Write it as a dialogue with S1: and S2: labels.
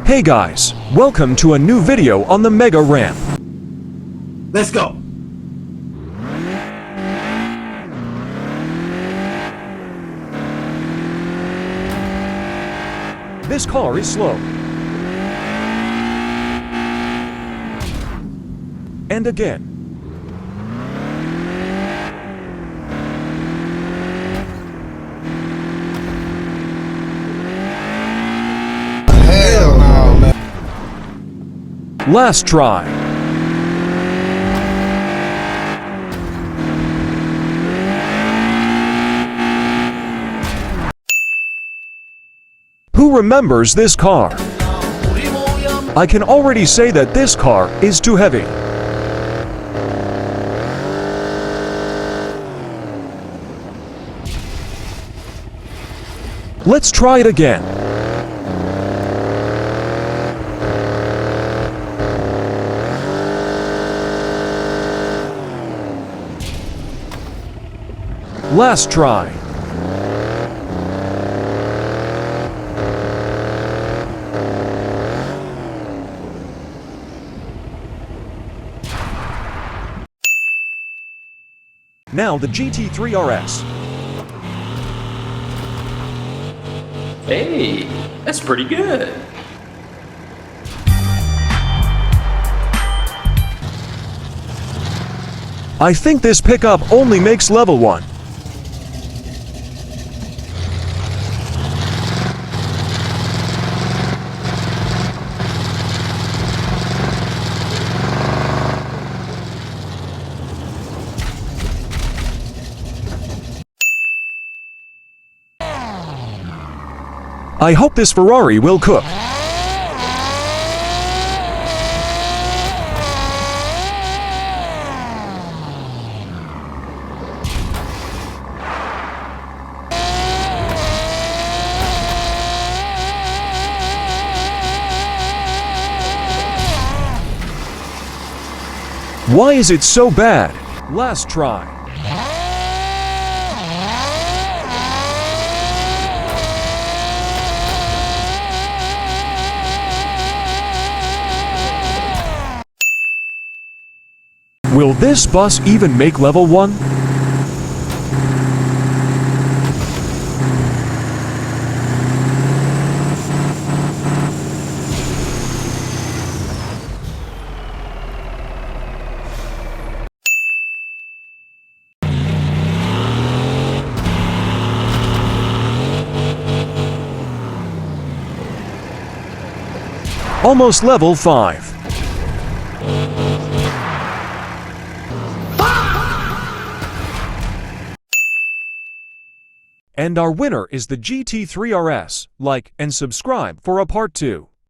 S1: Hey guys, welcome to a new video on the Mega Ramp.
S2: Let's go.
S1: This car is slow. And again.
S2: Hell no, man.
S1: Last try. Who remembers this car? I can already say that this car is too heavy. Let's try it again. Last try. Now the GT3 RS.
S3: Hey, that's pretty good.
S1: I think this pickup only makes level 1. I hope this Ferrari will cook. Why is it so bad? Last try. Will this bus even make level 1? Almost level 5. And our winner is the GT3 RS. Like and subscribe for a part 2.